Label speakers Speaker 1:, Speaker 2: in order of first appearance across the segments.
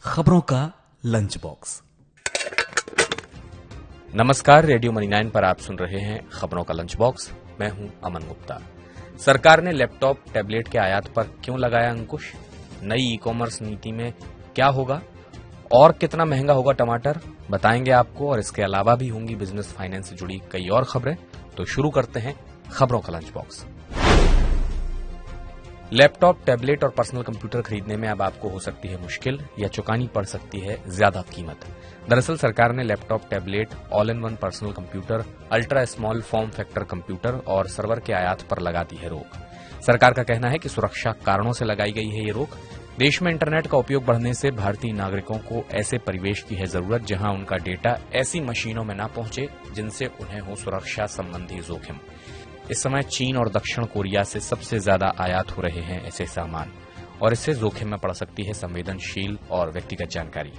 Speaker 1: खबरों का lunch box.
Speaker 2: नमस्कार, रेडियो मनी 9 पर आप सुन रहे हैं खबरों का लंच बॉक्स। मैं हूं अमन गुप्ता। सरकार ने लैपटॉप टैबलेट के आयात पर क्यों लगाया अंकुश? नई ई कॉमर्स नीति में क्या होगा और कितना महंगा होगा टमाटर, बताएंगे आपको। और इसके अलावा भी होंगी बिजनेस फाइनेंस से जुड़ी कई और खबरें। तो शुरू करते हैं खबरों का लंच बॉक्स। लैपटॉप, टैबलेट और पर्सनल कंप्यूटर खरीदने में अब आपको हो सकती है मुश्किल या चुकानी पड़ सकती है ज्यादा कीमत। दरअसल सरकार ने laptop, tablet, all in one personal computer, ultra small form factor computer और सर्वर के आयात पर लगा दी है रोक। सरकार का कहना है कि सुरक्षा कारणों से लगाई गई है ये रोक। देश में इंटरनेट का उपयोग बढ़ने से भारतीय नागरिकों को ऐसे परिवेश की है जरूरत जहां उनका डेटा ऐसी मशीनों में न पहुंचे जिनसे उन्हें हो सुरक्षा संबंधी जोखिम। इस समय चीन और दक्षिण कोरिया से सबसे ज्यादा आयात हो रहे हैं ऐसे सामान, और इससे जोखिम में पड़ सकती है संवेदनशील और व्यक्तिगत जानकारी।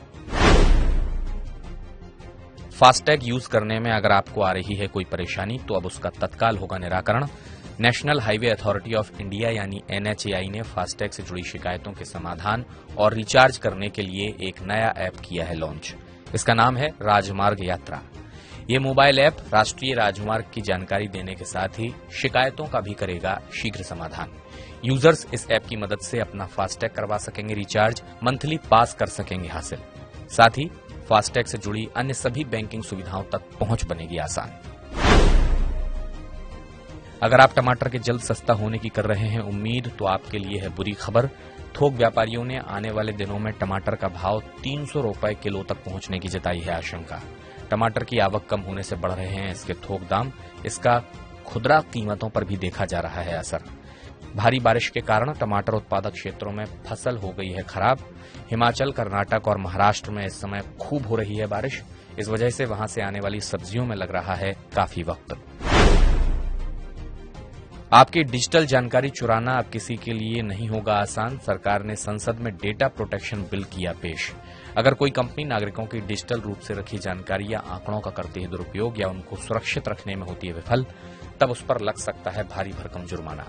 Speaker 2: फास्टैग यूज करने में अगर आपको आ रही है कोई परेशानी तो अब उसका तत्काल होगा निराकरण। National highway authority of India यानी NHAI ने फास्टैग से जुड़ी शिकायतों के समाधान और रिचार्ज करने के लिए एक नया ऐप किया है लॉन्च। इसका नाम है राजमार्ग यात्रा। ये मोबाइल ऐप राष्ट्रीय राजमार्ग की जानकारी देने के साथ ही शिकायतों का भी करेगा शीघ्र समाधान। यूजर्स इस ऐप की मदद से अपना फास्टैग करवा सकेंगे रिचार्ज, मंथली पास कर सकेंगे हासिल। साथ ही फास्टैग से जुड़ी अन्य सभी बैंकिंग सुविधाओं तक पहुंच बनेगी आसान। अगर आप टमाटर के जल्द सस्ता होने की कर रहे हैं उम्मीद, तो आपके लिए है बुरी खबर। थोक व्यापारियों ने आने वाले दिनों में टमाटर का भाव 300 रुपए किलो तक पहुंचने की जताई है आशंका। टमाटर की आवक कम होने से बढ़ रहे हैं इसके थोक दाम। इसका खुदरा कीमतों पर भी देखा जा रहा है असर। भारी बारिश के कारण टमाटर उत्पादक क्षेत्रों में फसल हो गई है खराब। हिमाचल, कर्नाटक और महाराष्ट्र में इस समय खूब हो रही है बारिश। इस वजह से वहां से आने वाली सब्जियों में लग रहा है काफी वक्त। आपकी डिजिटल जानकारी चुराना अब किसी के लिए नहीं होगा आसान। सरकार ने संसद में डेटा प्रोटेक्शन बिल किया पेश। अगर कोई कंपनी नागरिकों की डिजिटल रूप से रखी जानकारी या आंकड़ों का करती है दुरुपयोग या उनको सुरक्षित रखने में होती है विफल, तब उस पर लग सकता है भारी भरकम जुर्माना।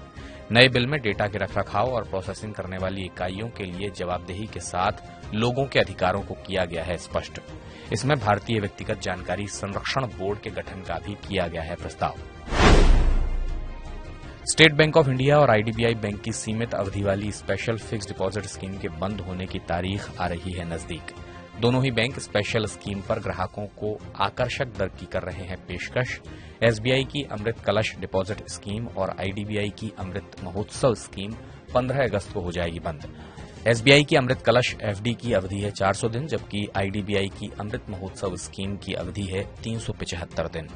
Speaker 2: नए बिल में डेटा के रखरखाव और प्रोसेसिंग करने वाली इकाइयों के लिए जवाबदेही के साथ लोगों के अधिकारों को किया गया है स्पष्ट। इसमें भारतीय व्यक्तिगत जानकारी संरक्षण बोर्ड के गठन का भी किया गया है प्रस्ताव। स्टेट बैंक ऑफ इंडिया और IDBI बैंक की सीमित अवधि वाली स्पेशल फिक्स्ड डिपॉजिट स्कीम के बंद होने की तारीख आ रही है नजदीक। दोनों ही बैंक स्पेशल स्कीम पर ग्राहकों को आकर्षक दर की कर रहे हैं पेशकश। SBI की अमृत कलश डिपॉजिट स्कीम और IDBI की अमृत महोत्सव स्कीम 15 अगस्त को हो जाएगी बंद। SBI की अमृत कलश FD की अवधि है 400 दिन, जबकि IDBI की अमृत महोत्सव स्कीम की अवधि है 375 दिन।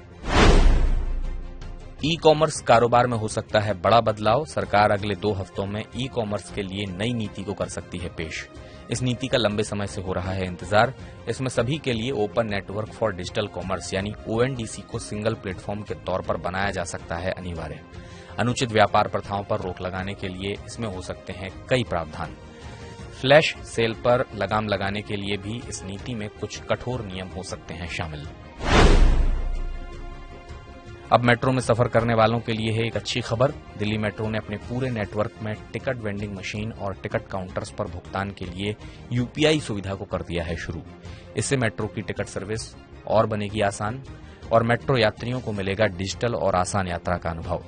Speaker 2: ई कॉमर्स कारोबार में हो सकता है बड़ा बदलाव। सरकार अगले 2 हफ्तों में ई कॉमर्स के लिए नई नीति को कर सकती है पेश। इस नीति का लंबे समय से हो रहा है इंतजार। इसमें सभी के लिए open network for digital commerce यानी ONDC को सिंगल प्लेटफॉर्म के तौर पर बनाया जा सकता है अनिवार्य। अनुचित व्यापार प्रथाओं पर रोक लगाने के लिए इसमें हो सकते हैं कई प्रावधान। फ्लैश सेल पर लगाम लगाने के लिए भी इस नीति में कुछ कठोर नियम हो सकते हैं शामिल। अब मेट्रो में सफर करने वालों के लिए है एक अच्छी खबर। दिल्ली मेट्रो ने अपने पूरे नेटवर्क में टिकट वेंडिंग मशीन और टिकट काउंटर्स पर भुगतान के लिए UPI सुविधा को कर दिया है शुरू। इससे मेट्रो की टिकट सर्विस और बनेगी आसान और मेट्रो यात्रियों को मिलेगा डिजिटल और आसान यात्रा का अनुभव।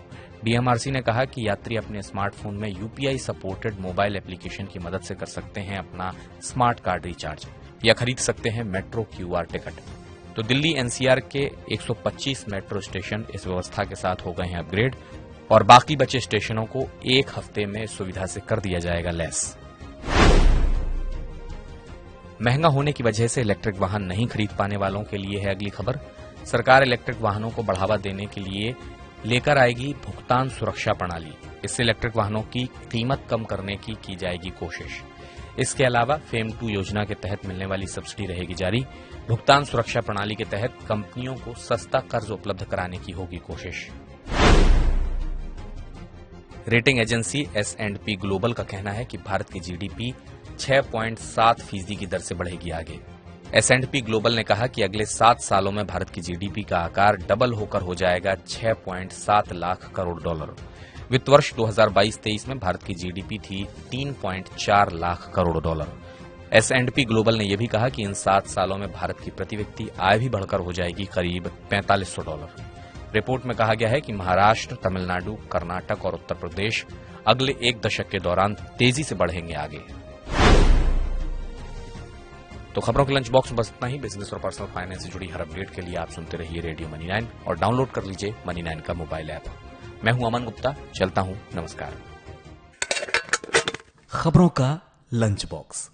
Speaker 2: DMRC ने कहा कि यात्री अपने स्मार्टफोन में UPI सपोर्टेड मोबाइल एप्लीकेशन की मदद से कर सकते हैं अपना स्मार्ट कार्ड रिचार्ज या खरीद सकते हैं मेट्रो QR टिकट। तो दिल्ली NCR के 125 मेट्रो स्टेशन इस व्यवस्था के साथ हो गए हैं अपग्रेड और बाकी बचे स्टेशनों को 1 हफ्ते में सुविधा से कर दिया जाएगा लैस। महंगा होने की वजह से इलेक्ट्रिक वाहन नहीं खरीद पाने वालों के लिए है अगली खबर। सरकार इलेक्ट्रिक वाहनों को बढ़ावा देने के लिए लेकर आएगी भुगतान सुरक्षा प्रणाली। इससे इलेक्ट्रिक वाहनों की कीमत कम करने की जाएगी कोशिश। इसके अलावा FAME 2 योजना के तहत मिलने वाली सब्सिडी रहेगी जारी। भुगतान सुरक्षा प्रणाली के तहत कंपनियों को सस्ता कर्ज उपलब्ध कराने की होगी कोशिश। रेटिंग एजेंसी S&P ग्लोबल का कहना है कि भारत की GDP 6.7% की दर से बढ़ेगी आगे। S&P ग्लोबल ने कहा कि अगले 7 सालों में भारत की GDP का आकार डबल होकर हो जाएगा 6.7 लाख करोड़ डॉलर। वित्त वर्ष 2022-23 में भारत की GDP थी 3.4 lakh crore dollar. S&P global ने यह भी कहा कि इन 7 सालों में भारत की प्रति व्यक्ति आय भी बढ़कर हो जाएगी करीब $4500। रिपोर्ट में कहा गया है कि महाराष्ट्र, तमिलनाडु, कर्नाटक और उत्तर प्रदेश अगले 1 दशक के दौरान तेजी से बढ़ेंगे आगे। तो खबरों के लंच बॉक्स में बस इतना ही। बिजनेस और पर्सनल फाइनेंस से जुड़ी हर अपडेट के लिए आप सुनते रहिए रेडियो मनी 9 और डाउनलोड कर लीजिए मनी 9 का मोबाइल ऐप। मैं हूं अमन गुप्ता, चलता हूं, नमस्कार।
Speaker 1: खबरों का लंच बॉक्स।